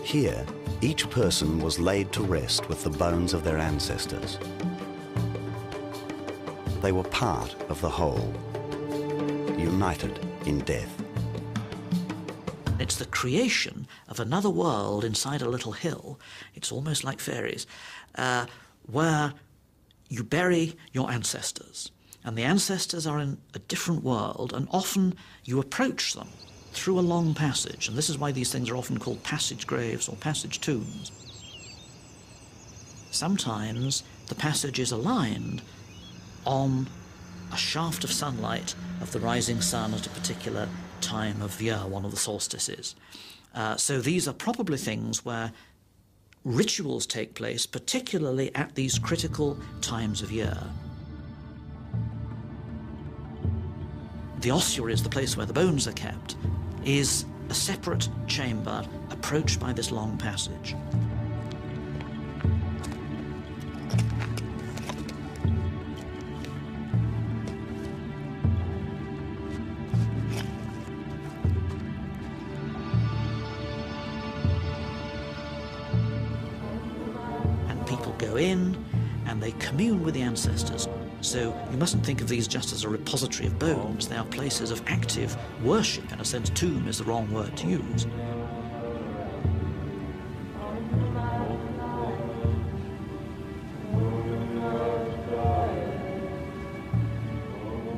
Here, each person was laid to rest with the bones of their ancestors. They were part of the whole, united in death. It's the creation of another world inside a little hill. It's almost like fairies, where you bury your ancestors. And the ancestors are in a different world, and often you approach them through a long passage. And this is why these things are often called passage graves or passage tombs. Sometimes the passage is aligned on a shaft of sunlight of the rising sun at a particular time of year, one of the solstices. So these are probably things where rituals take place, particularly at these critical times of year. The ossuaries, the place where the bones are kept, is a separate chamber approached by this long passage. Go in and they commune with the ancestors. So you mustn't think of these just as a repository of bones. They are places of active worship. In a sense, tomb is the wrong word to use.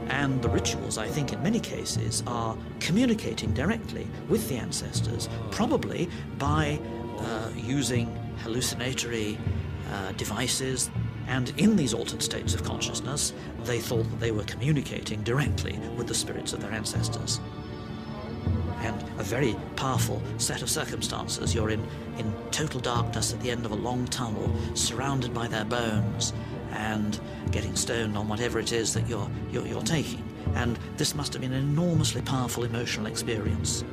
And the rituals, I think, in many cases, are communicating directly with the ancestors, probably by using hallucinatory devices, and in these altered states of consciousness, they thought that they were communicating directly with the spirits of their ancestors. And a very powerful set of circumstances. You're in total darkness at the end of a long tunnel, surrounded by their bones, and getting stoned on whatever it is that you're taking. And this must have been an enormously powerful emotional experience.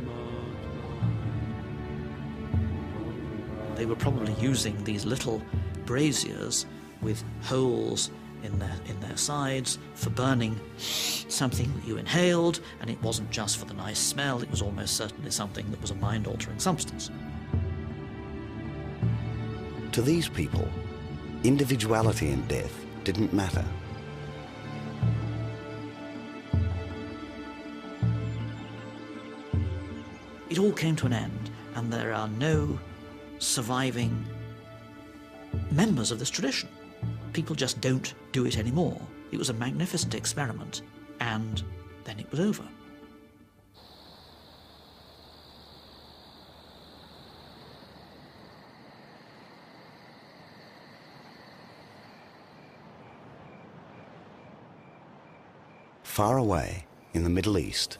They were probably using these little braziers with holes in their sides for burning something that you inhaled, and it wasn't just for the nice smell, it was almost certainly something that was a mind-altering substance. To these people, individuality in death didn't matter. It all came to an end, and there are no surviving members of this tradition. People just don't do it anymore. It was a magnificent experiment, and then it was over. Far away, in the Middle East,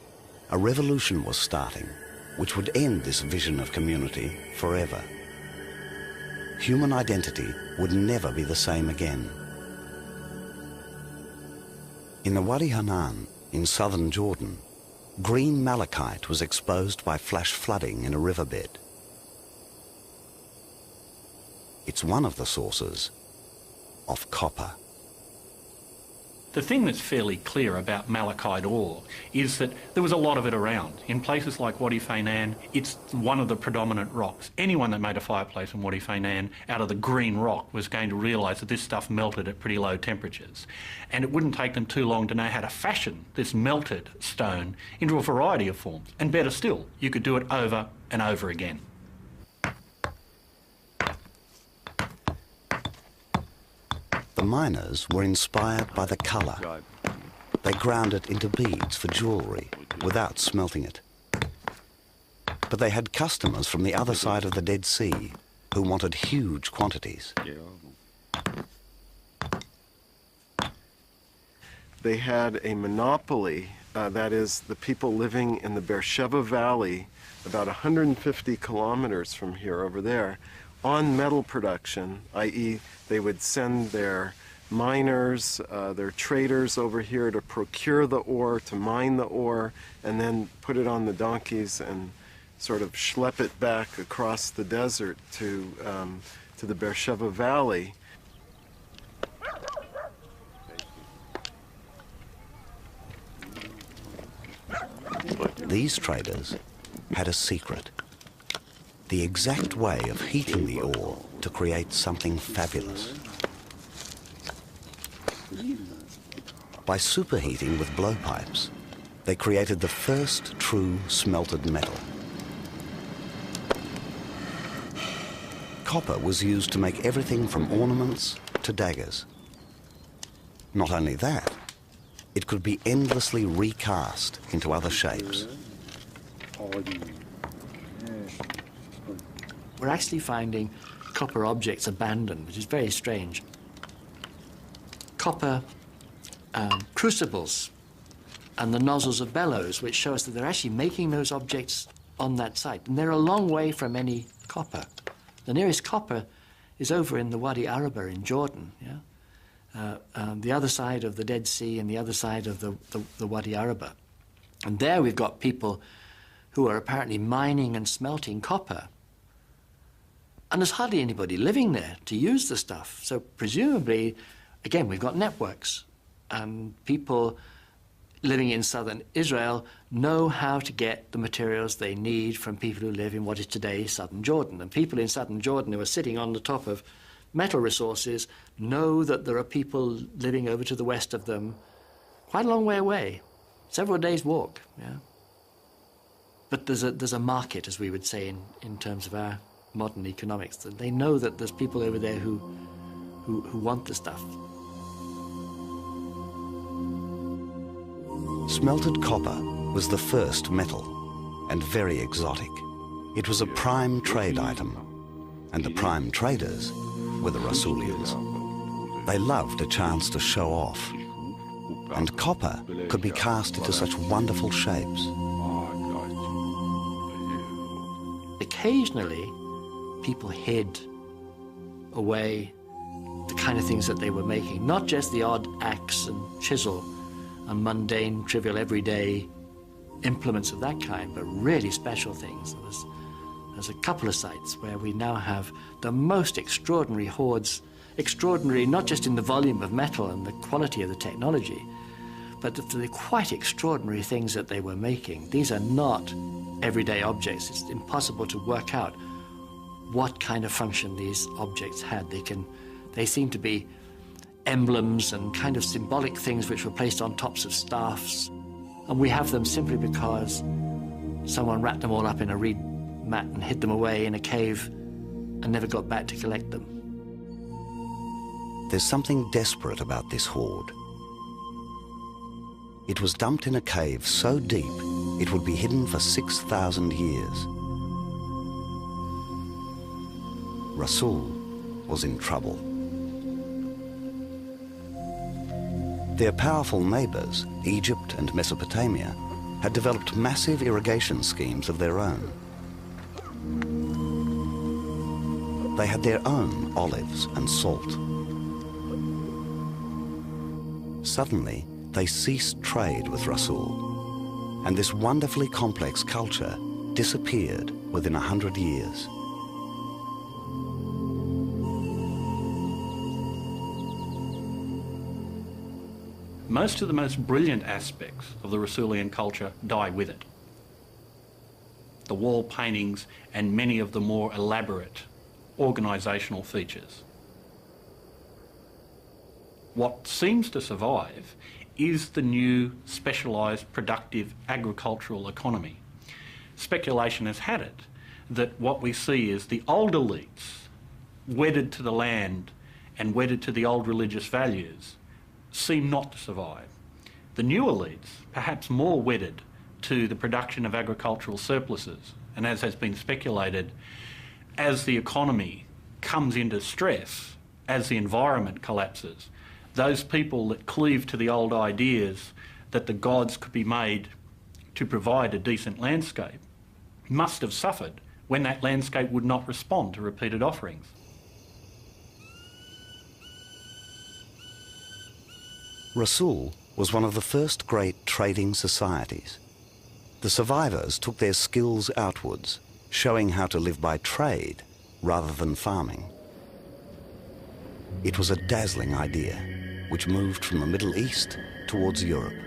a revolution was starting, which would end this vision of community forever. Human identity would never be the same again. In the Wadi Hanan, in southern Jordan, green malachite was exposed by flash flooding in a riverbed. It's one of the sources of copper. The thing that's fairly clear about malachite ore is that there was a lot of it around. In places like Wadi Faynan, it's one of the predominant rocks. Anyone that made a fireplace in Wadi Faynan out of the green rock was going to realise that this stuff melted at pretty low temperatures. And it wouldn't take them too long to know how to fashion this melted stone into a variety of forms. And better still, you could do it over and over again. The miners were inspired by the colour. They ground it into beads for jewellery without smelting it. But they had customers from the other side of the Dead Sea who wanted huge quantities. They had a monopoly, that is, the people living in the Beersheba Valley, about 150 kilometers from here over there, on metal production, i.e. they would send their miners, their traders over here to procure the ore, to mine the ore, and then put it on the donkeys and sort of schlep it back across the desert to the Beersheba Valley. These traders had a secret. the exact way of heating the ore to create something fabulous. By superheating with blowpipes, they created the first true smelted metal. Copper was used to make everything from ornaments to daggers. Not only that, it could be endlessly recast into other shapes. We're actually finding copper objects abandoned, which is very strange. Copper crucibles and the nozzles of bellows, which show us that they're actually making those objects on that site. And they're a long way from any copper. The nearest copper is over in the Wadi Araba in Jordan, yeah? The other side of the Dead Sea and the other side of the Wadi Araba. And there we've got people who are apparently mining and smelting copper. And there's hardly anybody living there to use the stuff. So presumably, again, we've got networks. And people living in southern Israel know how to get the materials they need from people who live in what is today southern Jordan. And people in southern Jordan who are sitting on the top of metal resources know that there are people living over to the west of them, quite a long way away, several days' walk. Yeah? But there's a market, as we would say in terms of our modern economics. They know that there's people over there who want the stuff. Smelted copper was the first metal, and very exotic. It was a prime trade item, and the prime traders were the Rasulians. They loved a chance to show off, and copper could be cast into such wonderful shapes. Occasionally, people hid away the kind of things that they were making, not just the odd axe and chisel and mundane, trivial, everyday implements of that kind, but really special things. There's a couple of sites where we now have the most extraordinary hoards, extraordinary not just in the volume of metal and the quality of the technology, but the quite extraordinary things that they were making. These are not everyday objects. It's impossible to work out what kind of function these objects had. They seem to be emblems and kind of symbolic things which were placed on tops of staffs. And we have them simply because someone wrapped them all up in a reed mat and hid them away in a cave and never got back to collect them. There's something desperate about this hoard. It was dumped in a cave so deep it would be hidden for 6,000 years. Rasul was in trouble. Their powerful neighbors, Egypt and Mesopotamia, had developed massive irrigation schemes of their own. They had their own olives and salt. Suddenly, they ceased trade with Rasul, and this wonderfully complex culture disappeared within 100 years. Most of the most brilliant aspects of the Rasulian culture die with it. The wall paintings and many of the more elaborate organisational features. What seems to survive is the new specialised productive agricultural economy. Speculation has had it that what we see is the old elites, wedded to the land and wedded to the old religious values, seem not to survive. The new elites, perhaps more wedded to the production of agricultural surpluses, and as has been speculated, as the economy comes into stress, as the environment collapses, those people that cleave to the old ideas that the gods could be made to provide a decent landscape must have suffered when that landscape would not respond to repeated offerings. Rasul was one of the first great trading societies. The survivors took their skills outwards, showing how to live by trade rather than farming. It was a dazzling idea, which moved from the Middle East towards Europe.